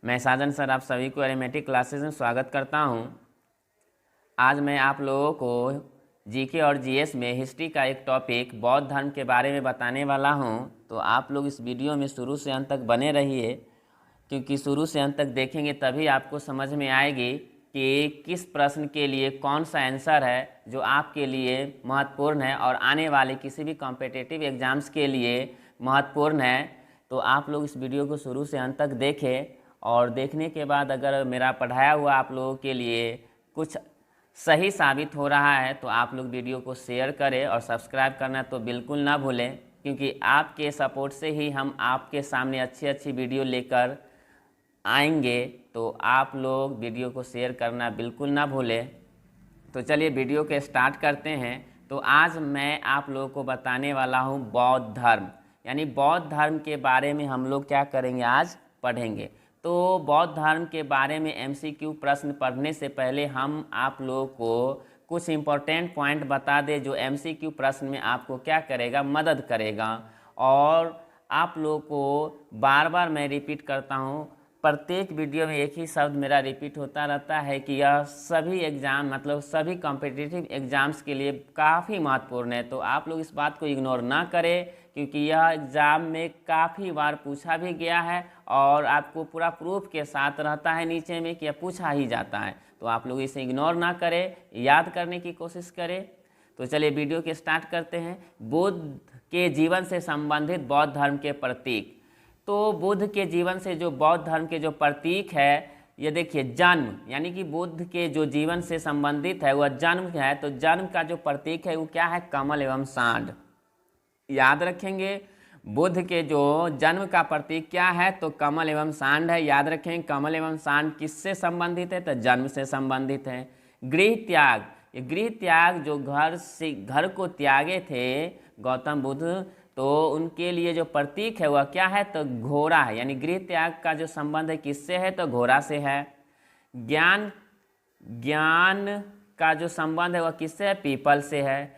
मैं साजन सर आप सभी को अरिथमेटिक क्लासेस में स्वागत करता हूं। आज मैं आप लोगों को जीके और जीएस में हिस्ट्री का एक टॉपिक बौद्ध धर्म के बारे में बताने वाला हूं। तो आप लोग इस वीडियो में शुरू से अंत तक बने रहिए, क्योंकि शुरू से अंत तक देखेंगे तभी आपको समझ में आएगी कि किस प्रश्न के लिए कौन सा आंसर है जो आपके लिए महत्वपूर्ण है और आने वाले किसी भी कॉम्पिटिटिव एग्ज़ाम्स के लिए महत्वपूर्ण है। तो आप लोग इस वीडियो को शुरू से अंत तक देखें और देखने के बाद अगर मेरा पढ़ाया हुआ आप लोगों के लिए कुछ सही साबित हो रहा है तो आप लोग वीडियो को शेयर करें और सब्सक्राइब करना तो बिल्कुल ना भूलें, क्योंकि आपके सपोर्ट से ही हम आपके सामने अच्छी अच्छी वीडियो लेकर आएंगे। तो आप लोग वीडियो को शेयर करना बिल्कुल ना भूलें। तो चलिए वीडियो के स्टार्ट करते हैं। तो आज मैं आप लोगों को बताने वाला हूँ बौद्ध धर्म, यानी बौद्ध धर्म के बारे में हम लोग क्या करेंगे, आज पढ़ेंगे। तो बौद्ध धर्म के बारे में एमसीक्यू प्रश्न पढ़ने से पहले हम आप लोगों को कुछ इम्पोर्टेंट पॉइंट बता दें जो एमसीक्यू प्रश्न में आपको क्या करेगा, मदद करेगा। और आप लोगों को बार बार मैं रिपीट करता हूँ, प्रत्येक वीडियो में एक ही शब्द मेरा रिपीट होता रहता है कि यह सभी एग्ज़ाम मतलब सभी कॉम्पिटिटिव एग्ज़ाम्स के लिए काफ़ी महत्वपूर्ण है। तो आप लोग इस बात को इग्नोर ना करें, क्योंकि यह एग्ज़ाम में काफ़ी बार पूछा भी गया है और आपको पूरा प्रूफ के साथ रहता है नीचे में कि यह पूछा ही जाता है। तो आप लोग इसे इग्नोर ना करें, याद करने की कोशिश करें। तो चलिए वीडियो के स्टार्ट करते हैं। बुद्ध के जीवन से संबंधित बौद्ध धर्म के प्रतीक। तो बुद्ध के जीवन से जो बौद्ध धर्म के जो प्रतीक है, ये देखिए जन्म, यानी कि बुद्ध के जो जीवन से संबंधित है वह जन्म है। तो जन्म का जो प्रतीक है वो क्या है, कमल एवं सांड। याद रखेंगे, बुद्ध के जो जन्म का प्रतीक क्या है, तो कमल एवं सांड है। याद रखेंगे कमल एवं सांड किससे संबंधित है, तो जन्म से संबंधित है। गृह त्याग, ये गृह त्याग जो घर को त्यागे थे गौतम बुद्ध, तो उनके लिए जो प्रतीक है वह क्या है, तो घोड़ा है। यानी गृह त्याग का जो संबंध है किससे है, तो घोड़ा से है। ज्ञान का जो संबंध है वह किससे है, पीपल से है।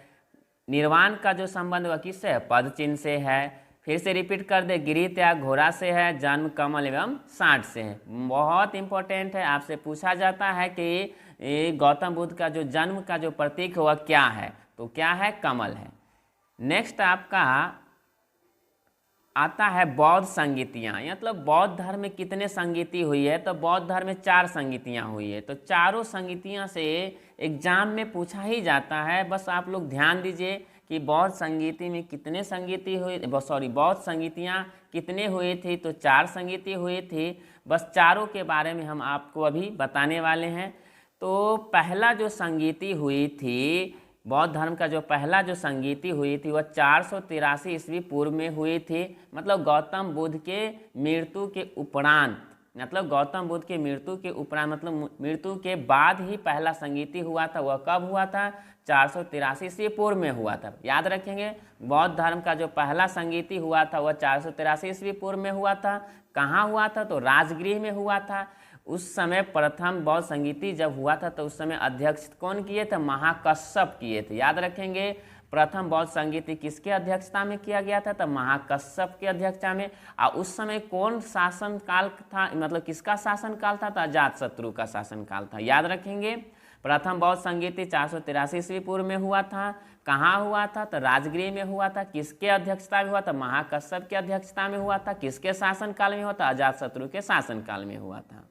निर्वाण का जो संबंध वह किससे है, पद चिन्ह से है। फिर से रिपीट कर दे, गृह त्याग घोड़ा से है, जन्म कमल एवं सांड से है। बहुत इंपॉर्टेंट है, आपसे पूछा जाता है कि गौतम बुद्ध का जो जन्म का जो प्रतीक है वह क्या है, तो क्या है, कमल है। नेक्स्ट आपका आता है बौद्ध संगीतियाँ, मतलब बौद्ध धर्म में कितने संगीति हुई है, तो बौद्ध धर्म में 4 संगीतियाँ हुई है। तो चारों संगीतियाँ से एग्जाम में पूछा ही जाता है। बस आप लोग ध्यान दीजिए कि बौद्ध संगीति में कितने संगीति हुई, बौद्ध संगीतियाँ कितने हुई थी, तो 4 संगीति हुई थी। बस चारों के बारे में हम आपको अभी बताने वाले हैं। तो पहला जो संगीति हुई थी, बौद्ध धर्म का जो पहला जो संगीति हुई थी वह 483 ईस्वी पूर्व में हुई थी। मतलब गौतम बुद्ध के मृत्यु के उपरांत, मतलब गौतम बुद्ध के मृत्यु के उपरांत, मतलब मृत्यु के बाद ही पहला संगीति हुआ था। वह कब हुआ था, 483 ईस्वी पूर्व में हुआ था। याद रखेंगे, बौद्ध धर्म का जो पहला संगीति हुआ था वह 483 ईस्वी पूर्व में हुआ था। कहाँ हुआ था, तो राजगृह में हुआ था। उस समय प्रथम बौद्ध संगीति जब हुआ था तो उस समय अध्यक्ष कौन किए थे, महाकश्यप किए थे। याद रखेंगे, प्रथम बौद्ध संगीति किसके अध्यक्षता में किया गया था, तो महाकश्यप की अध्यक्षता में। और उस समय कौन शासन काल था, मतलब किसका शासन काल था, तो अजातशत्रु का शासन काल था। याद रखेंगे, प्रथम बौद्ध संगीति 483 ईस्वी पूर्व में हुआ था। कहाँ हुआ था, तो राजगृह में हुआ था। किसके अध्यक्षता में हुआ था, महाकश्यप की अध्यक्षता में हुआ था। किसके शासन काल में हुआ था, अजातशत्रु के शासन काल में हुआ था।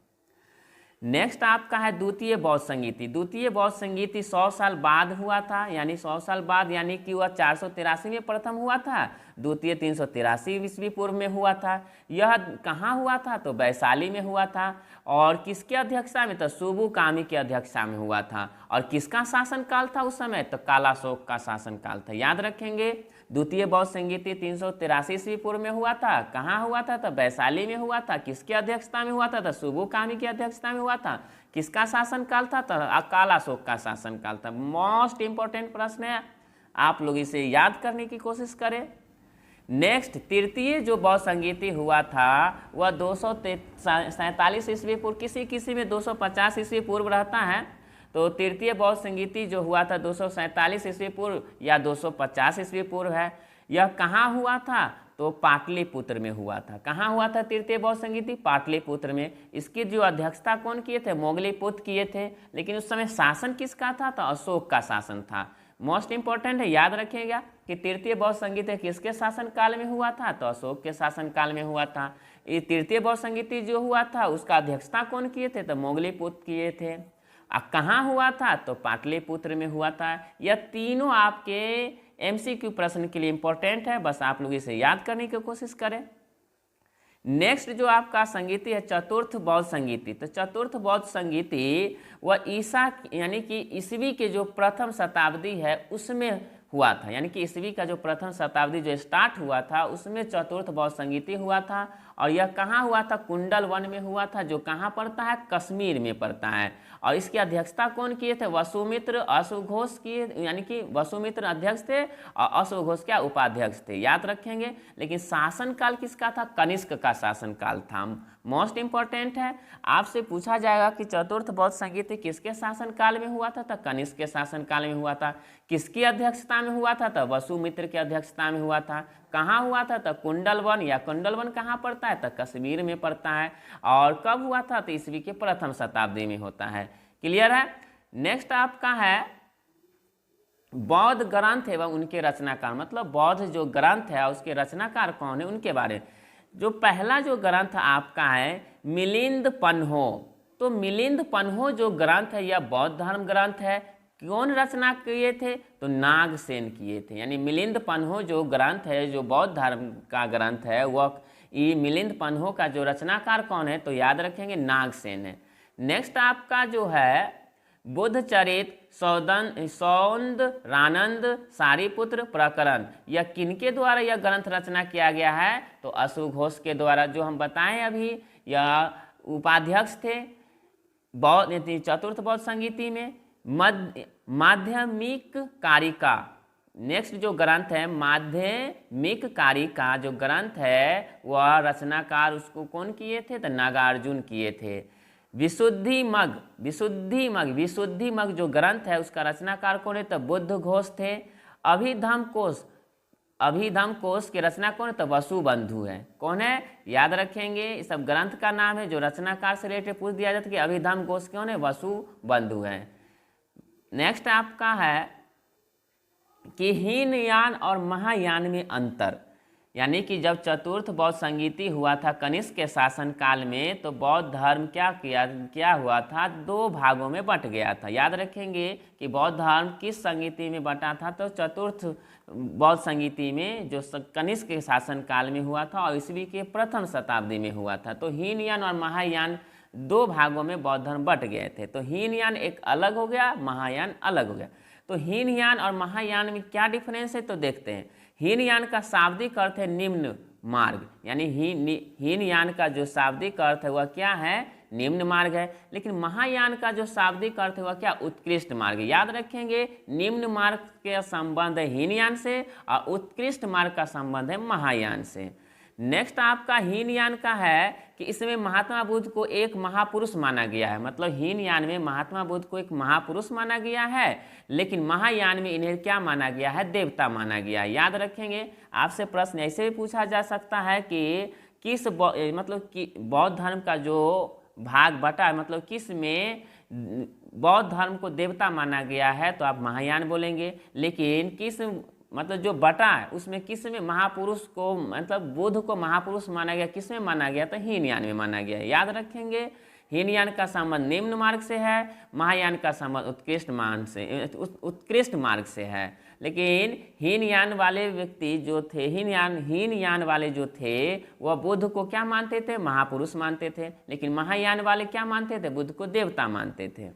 नेक्स्ट आपका है द्वितीय बौद्ध संगीति। द्वितीय बौद्ध संगीति 100 साल बाद हुआ था, यानी 100 साल बाद, यानी कि वह 483 में प्रथम हुआ था, द्वितीय 383 ईस्वी पूर्व में हुआ था। यह कहाँ हुआ था, तो वैशाली में हुआ था। और किसके अध्यक्षता में, तो सुबु कामी की अध्यक्षता में हुआ था। और किसका शासन काल था उस समय, तो कालाशोक का शासन काल था। याद रखेंगे, द्वितीय बौद्ध संगीति 383 ईस्वी पूर्व में हुआ था। कहाँ हुआ था, तो वैशाली में हुआ था। किसकी अध्यक्षता में हुआ था, तो सुबु कामी की अध्यक्षता में हुआ था। किसका शासन काल था, तो कालाशोक का शासन काल था। मोस्ट इंपॉर्टेंट प्रश्न है, आप लोग इसे याद करने की कोशिश करें। नेक्स्ट तृतीय जो बौद्ध संगीति हुआ था वह 247 ईस्वी पूर्व, किसी में 250 ईस्वी पूर्व रहता है। तो तृतीय बौद्ध संगीति जो हुआ था 247 ईस्वी पूर्व या 250 ईस्वी पूर्व है। यह कहाँ हुआ था, तो पाटलिपुत्र में हुआ था। कहाँ हुआ था तृतीय बौद्ध संगीति? पाटलिपुत्र में। इसकी जो अध्यक्षता कौन किए थे? मोगलीपुत्र किए थे। लेकिन उस समय शासन किसका था? तो अशोक का शासन था। मोस्ट इंपॉर्टेंट है, याद रखिएगा कि तृतीय बौद्ध संगीति किसके शासन काल में हुआ था? तो अशोक के शासन काल में हुआ था। ये तृतीय बौद्ध संगीति जो हुआ था उसका अध्यक्षता कौन किए थे? तो मोगलीपुत्र किए थे। अब कहाँ हुआ था? तो पाटलिपुत्र में हुआ था। यह तीनों आपके एमसीक्यू प्रश्न के लिए इंपॉर्टेंट है, बस आप लोग इसे याद करने की कोशिश करें। नेक्स्ट जो आपका संगीति है चतुर्थ बौद्ध संगीति। तो चतुर्थ बौद्ध संगीति वह ईसा यानी कि ईसवी के जो प्रथम शताब्दी है उसमें हुआ था। यानी कि ईसवी का जो प्रथम शताब्दी जो स्टार्ट हुआ था उसमें चतुर्थ बौद्ध संगीति हुआ था। और यह कहाँ हुआ था? कुंडल वन में हुआ था, जो कहाँ पड़ता है? कश्मीर में पड़ता है। और इसकी अध्यक्षता कौन किए थे? वसुमित्र अश्वघोष किए, यानी कि वसुमित्र अध्यक्ष थे और अश्वघोष क्या उपाध्यक्ष थे, याद रखेंगे। लेकिन शासनकाल किसका था? कनिष्क का शासनकाल था। मोस्ट इंपॉर्टेंट है, आपसे पूछा जाएगा कि चतुर्थ बौद्ध संगीति किसके शासनकाल में हुआ था? तो कनिष्क के शासनकाल में हुआ था। किसकी अध्यक्षता में हुआ था? तो वसुमित्र की अध्यक्षता में हुआ था। कहाँ हुआ था? तो कुंडलवन, या कुंडलवन कहाँ पड़ता है? तो कश्मीर में पड़ता है। और कब हुआ था? तो ईस्वी के प्रथम शताब्दी में होता है। क्लियर है? नेक्स्ट आपका है बौद्ध ग्रंथ एवं उनके रचनाकार, मतलब बौद्ध जो ग्रंथ है उसके रचनाकार कौन है उनके बारे। जो पहला जो ग्रंथ आपका है मिलिंद पन्हो। तो मिलिंद पन्हो जो ग्रंथ है यह बौद्ध धर्म ग्रंथ है। कौन रचना किए थे? तो नागसेन किए थे। यानी मिलिंद पन्हो जो ग्रंथ है, जो बौद्ध धर्म का ग्रंथ है, वह ये मिलिंद पन्हो का जो रचनाकार कौन है? तो याद रखेंगे नागसेन है। नेक्स्ट आपका जो है बुद्धचरित सौंदरानंद सारिपुत्र प्रकरण, यह किनके द्वारा यह ग्रंथ रचना किया गया है? तो अश्वघोष के द्वारा, जो हम बताएं अभी। यह उपाध्यक्ष थे बौद्ध चतुर्थ बौद्ध संगीति में। माध्यमिक कारिका, नेक्स्ट जो ग्रंथ है माध्यमिक कारिका जो ग्रंथ है वह रचनाकार उसको कौन किए थे? तो नागार्जुन किए थे। विशुद्धि मग जो ग्रंथ है उसका रचनाकार कौन है? तो बुद्ध घोष थे। अभिधम कोश के रचना कौन है? तो वसुबंधु है। कौन है? याद रखेंगे, इस सब ग्रंथ का नाम है। जो रचनाकार से रिलेटेड पूछ दिया जाता है कि अभिधम कोश कौन है? वसुबंधु है। नेक्स्ट आपका है कि हीनयान और महायान में अंतर। यानी कि जब चतुर्थ बौद्ध संगीति हुआ था कनिष्क के शासन काल में, तो बौद्ध धर्म क्या हुआ था? दो भागों में बंट गया था। याद रखेंगे कि बौद्ध धर्म किस संगीति में बंटा था? तो चतुर्थ बौद्ध संगीति में, जो कनिष्क के शासन काल में हुआ था और ईस्वी के प्रथम शताब्दी में हुआ था। तो हीनयान और महायान दो भागों में बौद्ध धर्म बंट गए थे। तो हीनयान एक अलग हो गया, महायान अलग हो गया। तो हीनयान और महायान में क्या डिफरेंस है? तो देखते हैं। हीनयान का शाब्दिक अर्थ है निम्न मार्ग, यानी हीनयान का जो शाब्दिक अर्थ है वह क्या है? निम्न मार्ग है। लेकिन महायान का जो शाब्दिक अर्थ है वह क्या? उत्कृष्ट मार्ग। याद रखेंगे, निम्न मार्ग के संबंध है हीनयान से और उत्कृष्ट मार्ग का संबंध है महायान से। नेक्स्ट आपका हीनयान का है कि इसमें महात्मा बुद्ध को एक महापुरुष माना गया है। मतलब हीनयान में महात्मा बुद्ध को एक महापुरुष माना गया है, लेकिन महायान में इन्हें क्या माना गया है? देवता माना गया है। याद रखेंगे, आपसे प्रश्न ऐसे भी पूछा जा सकता है कि किस मतलब कि बौद्ध धर्म का जो भाग बटा है, मतलब किस में बौद्ध धर्म को देवता माना गया है? तो आप महायान बोलेंगे। लेकिन किस मतलब जो बटा है उसमें किस में महापुरुष को, मतलब बुद्ध को महापुरुष माना गया, किस में माना गया? तो हीनयान में माना गया। याद रखेंगे, हीनयान का संबंध निम्न मार्ग से है, महायान का संबंध उत्कृष्ट मार्ग से है। लेकिन हीनयान वाले व्यक्ति जो थे, हीनयान वाले जो थे वह बुद्ध को क्या मानते थे? महापुरुष मानते थे। लेकिन महायान वाले क्या मानते थे? बुद्ध को देवता मानते थे।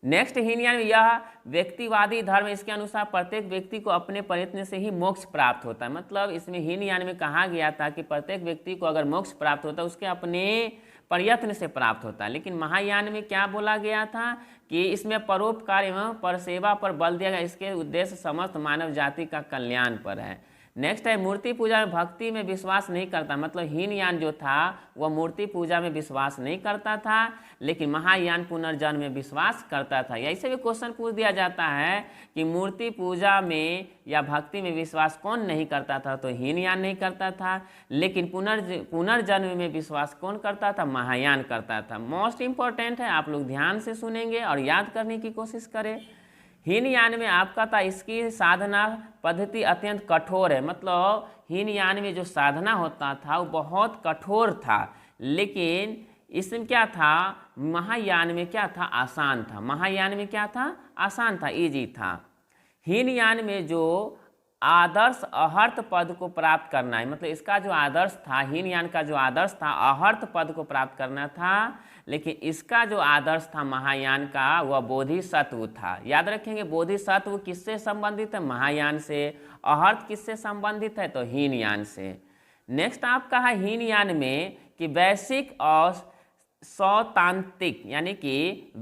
नेक्स्ट हीनयान, यह व्यक्तिवादी धर्म। इसके अनुसार प्रत्येक व्यक्ति को अपने प्रयत्न से ही मोक्ष प्राप्त होता है। मतलब इसमें हीनयान में कहा गया था कि प्रत्येक व्यक्ति को अगर मोक्ष प्राप्त होता है उसके अपने प्रयत्न से प्राप्त होता है। लेकिन महायान में क्या बोला गया था कि इसमें परोपकार एवं परसेवा पर बल दिया गया। इसके उद्देश्य समस्त मानव जाति का कल्याण पर है। नेक्स्ट है मूर्ति पूजा में भक्ति में विश्वास नहीं करता, मतलब हीनयान जो था वह मूर्ति पूजा में विश्वास नहीं करता था, लेकिन महायान पुनर्जन्म में विश्वास करता था। ऐसे भी क्वेश्चन पूछ दिया जाता है कि मूर्ति पूजा में या भक्ति में विश्वास कौन नहीं करता था, तो हीनयान नहीं करता था, लेकिन पुनर्जन्म में विश्वास कौन करता था, महायान करता था। मोस्ट इंपॉर्टेंट है, आप लोग ध्यान से सुनेंगे और याद करने की कोशिश करें। हीनयान में आपका था इसकी साधना पद्धति अत्यंत कठोर है, मतलब हीनयान में जो साधना होता था वो बहुत कठोर था, लेकिन इसमें क्या था, महायान में क्या था, आसान था। महायान में क्या था, आसान था, इजी था। हीनयान में जो आदर्श अहर्त पद को प्राप्त करना है, मतलब इसका जो आदर्श था, हीनयान का जो आदर्श था अहर्त पद को प्राप्त करना था, लेकिन इसका जो आदर्श था महायान का वह बोधिसत्व था। याद रखेंगे, बोधिसत्व किससे संबंधित है, महायान से। अहर्त किससे संबंधित है, तो हीनयान से। नेक्स्ट आपका है हीनयान में कि वैश्विक और सौतांत्रिक यानी कि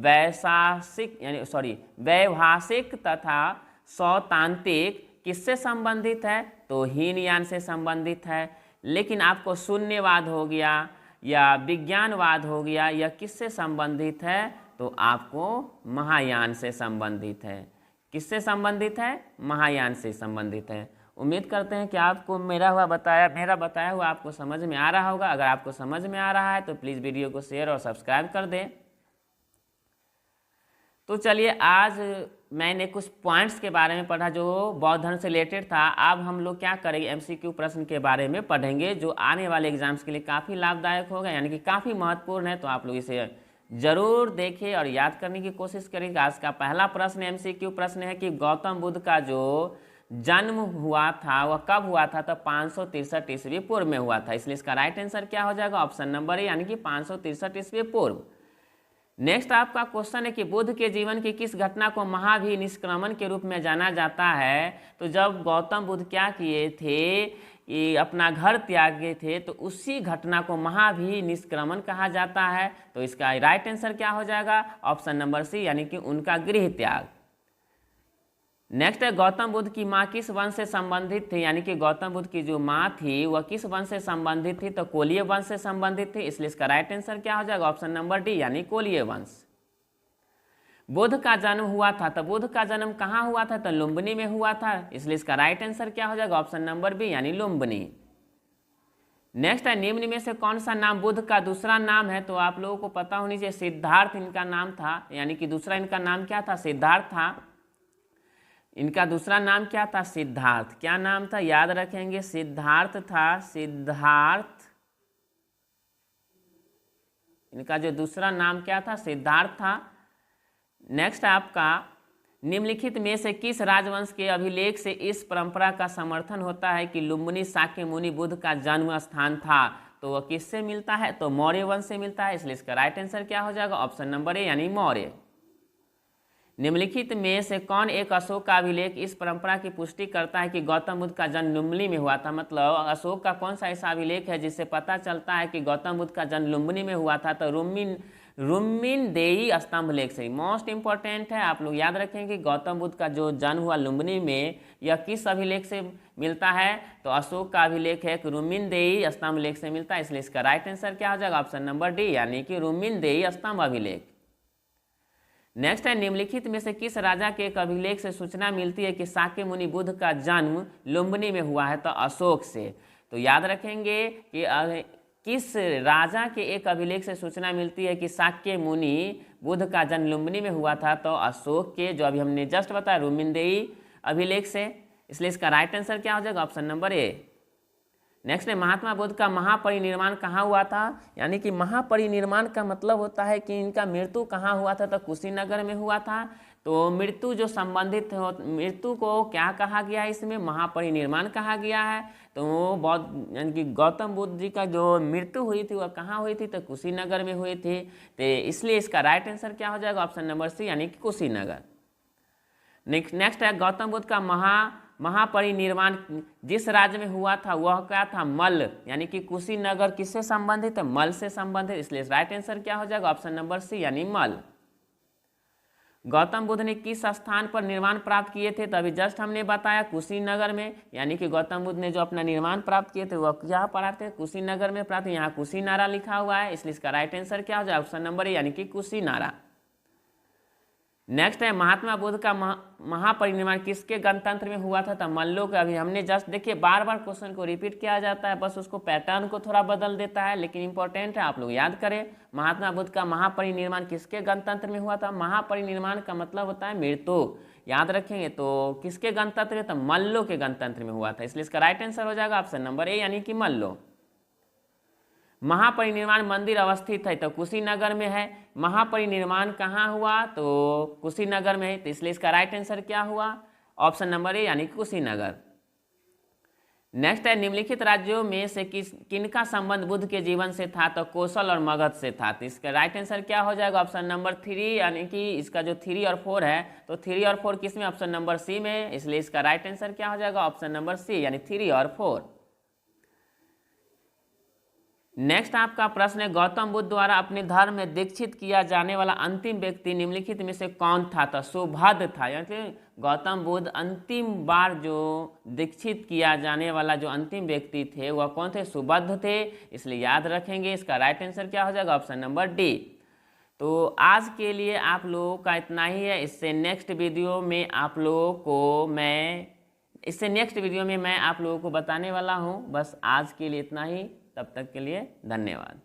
वैभाषिक तथा सौतांत्रिक किससे संबंधित है, तो हीनयान से संबंधित है। लेकिन आपको शून्यवाद हो गया या विज्ञानवाद हो गया, या किससे संबंधित है, तो आपको महायान से संबंधित है। किससे संबंधित है, महायान से संबंधित है। उम्मीद करते हैं कि आपको मेरा बताया हुआ आपको समझ में आ रहा होगा। अगर आपको समझ में आ रहा है तो प्लीज़ वीडियो को शेयर और सब्सक्राइब कर दें। तो चलिए, आज मैंने कुछ पॉइंट्स के बारे में पढ़ा जो बौद्ध धर्म से रिलेटेड था। अब हम लोग क्या करेंगे, एमसीक्यू प्रश्न के बारे में पढ़ेंगे जो आने वाले एग्जाम्स के लिए काफ़ी लाभदायक होगा, यानी कि काफ़ी महत्वपूर्ण है। तो आप लोग इसे जरूर देखें और याद करने की कोशिश करेंगे। आज का पहला प्रश्न एमसीक्यू प्रश्न है कि गौतम बुद्ध का जो जन्म हुआ था वह कब हुआ था, तो 563 ईस्वी पूर्व में हुआ था। इसलिए इसका राइट आंसर क्या हो जाएगा, ऑप्शन नंबर ए, यानी कि 563 ईस्वी पूर्व। नेक्स्ट आपका क्वेश्चन है कि बुद्ध के जीवन की किस घटना को महाभिनिष्क्रमण के रूप में जाना जाता है, तो जब गौतम बुद्ध क्या किए थे कि अपना घर त्यागे थे, तो उसी घटना को महाभिनिष्क्रमण कहा जाता है। तो इसका राइट आंसर क्या हो जाएगा, ऑप्शन नंबर सी, यानी कि उनका गृह त्याग। नेक्स्ट है गौतम बुद्ध की माँ किस वंश से संबंधित थी, यानी कि गौतम बुद्ध की जो माँ थी वह किस वंश से संबंधित थी, तो कोलीय वंश से संबंधित थी। इसलिए इसका राइट आंसर क्या हो जाएगा, ऑप्शन नंबर डी, यानी कोलीय वंश। बुद्ध का जन्म हुआ था, तो बुद्ध का जन्म कहाँ हुआ था, तो लुम्बिनी में हुआ था। इसलिए इसका राइट आंसर क्या हो जाएगा, ऑप्शन नंबर बी, यानी लुम्बिनी। नेक्स्ट है निम्न में से कौन सा नाम बुद्ध का दूसरा नाम है, तो आप लोगों को पता होनी चाहिए, सिद्धार्थ इनका नाम था, यानी कि दूसरा इनका नाम क्या था, सिद्धार्थ था। इनका दूसरा नाम क्या था, सिद्धार्थ। क्या नाम था, याद रखेंगे, सिद्धार्थ था, सिद्धार्थ। इनका जो दूसरा नाम क्या था, सिद्धार्थ था। नेक्स्ट आपका निम्नलिखित में से किस राजवंश के अभिलेख से इस परंपरा का समर्थन होता है कि लुम्बिनी शाक्यमुनि बुद्ध का जन्म स्थान था, तो वह किससे मिलता है, तो मौर्य वंश से मिलता है। इसलिए इसका राइट आंसर क्या हो जाएगा, ऑप्शन नंबर ए, यानी मौर्य। निम्नलिखित में से कौन एक अशोक का अभिलेख इस परंपरा की पुष्टि करता है कि गौतम बुद्ध का जन्म लुम्बिनी में हुआ था, मतलब अशोक का कौन सा ऐसा अभिलेख है जिससे पता चलता है कि गौतम बुद्ध का जन्म लुम्बिनी में हुआ था, तो रुम्मिनदेई स्तंभ लेख से। मोस्ट इंपॉर्टेंट है, आप लोग याद रखें कि गौतम बुद्ध का जो जन्म हुआ लुम्बिनी में, यह किस अभिलेख से मिलता है, तो अशोक का अभिलेख है, रुम्मिनदेई स्तंभ लेख से मिलता है। इसलिए इसका राइट आंसर क्या हो जाएगा, ऑप्शन नंबर डी, यानी कि रुम्मिनदेई स्तंभ अभिलेख। नेक्स्ट है निम्नलिखित में से किस राजा के एक अभिलेख से सूचना मिलती है कि शाक्यमुनि बुद्ध का जन्म लुम्बिनी में हुआ है, तो अशोक से। तो याद रखेंगे कि किस राजा के एक अभिलेख से सूचना मिलती है कि शाक्यमुनि बुद्ध का जन्म लुम्बिनी में हुआ था, तो अशोक के, जो अभी हमने जस्ट बताया, रुम्मिनदेई अभिलेख से। इसलिए इसका राइट आंसर क्या हो जाएगा, ऑप्शन नंबर ए। नेक्स्ट है महात्मा बुद्ध का महापरिनिर्वाण कहाँ हुआ था, यानी कि महापरिनिर्वाण का मतलब होता है कि इनका मृत्यु कहाँ हुआ था, तो कुशीनगर में हुआ था। तो मृत्यु जो संबंधित हो, मृत्यु को क्या कहा गया है, इसमें महापरिनिर्वाण कहा गया है। तो वो बहुत, यानी कि गौतम बुद्ध जी का जो मृत्यु हुई थी वह कहाँ हुई थी, तो कुशीनगर में हुई थी। तो इसलिए इसका राइट आंसर क्या हो जाएगा, ऑप्शन नंबर सी, यानी कि कुशीनगर। नेक्स्ट है गौतम बुद्ध का महापरिनिर्वाण जिस राज्य में हुआ था वह क्या था, मल्ल, यानी कि कुशीनगर किससे संबंधित है, मल्ल से संबंधित। इसलिए राइट आंसर क्या हो जाएगा, ऑप्शन नंबर सी, यानी मल्ल। गौतम बुद्ध ने किस स्थान पर निर्वाण प्राप्त किए थे? तो अभी जस्ट हमने बताया कुशीनगर में, यानी कि गौतम बुद्ध ने जो अपना निर्वाण प्राप्त किए थे वह क्या पढ़ा थे? कुशीनगर में प्राप्त। यहाँ कुशीनारा लिखा हुआ है, इसलिए इसका राइट आंसर क्या हो जाए? ऑप्शन नंबर ए, यानी कि कुशीनारा। नेक्स्ट है महात्मा बुद्ध का महापरिनिर्वाण किसके गणतंत्र में हुआ था? तो मल्लो का। अभी हमने जस्ट देखिए बार बार क्वेश्चन को रिपीट किया जाता है, बस उसको पैटर्न को थोड़ा बदल देता है, लेकिन इंपॉर्टेंट है, आप लोग याद करें। महात्मा बुद्ध का महापरिनिर्वाण किसके गणतंत्र में हुआ था? महापरिनिर्वाण का मतलब होता है मृत्यु, याद रखेंगे। तो किसके गणतंत्र में? तो मल्लो के गणतंत्र में हुआ था, इसलिए इसका राइट आंसर हो जाएगा ऑप्शन नंबर ए, यानी कि मल्लो। महापरिनिर्वाण मंदिर अवस्थित है तो कुशीनगर में है। महापरिनिर्वाण कहाँ हुआ? तो कुशीनगर में है, तो इसलिए इसका राइट आंसर क्या हुआ? ऑप्शन नंबर ए, यानी कुशीनगर। नेक्स्ट है निम्नलिखित राज्यों में से किनका संबंध बुद्ध के जीवन से था? तो कौशल और मगध से था, तो इसका राइट आंसर क्या हो जाएगा? ऑप्शन नंबर 3, यानी कि इसका जो 3 और 4 है, तो 3 और 4 किस में? ऑप्शन नंबर सी में, इसलिए इसका राइट आंसर क्या हो जाएगा? ऑप्शन नंबर सी, यानी 3 और 4। नेक्स्ट आपका प्रश्न है गौतम बुद्ध द्वारा अपने धर्म में दीक्षित किया जाने वाला अंतिम व्यक्ति निम्नलिखित में से कौन था? तो सुभद्र था, यानी गौतम बुद्ध अंतिम बार जो दीक्षित किया जाने वाला जो अंतिम व्यक्ति थे वह कौन थे? सुभद्र थे, इसलिए याद रखेंगे। इसका राइट आंसर क्या हो जाएगा? Option number D. तो आज के लिए आप लोगों का इतना ही है। इससे नेक्स्ट वीडियो में आप लोगों को मैं आप लोगों को बताने वाला हूँ। बस आज के लिए इतना ही, तब तक के लिए धन्यवाद।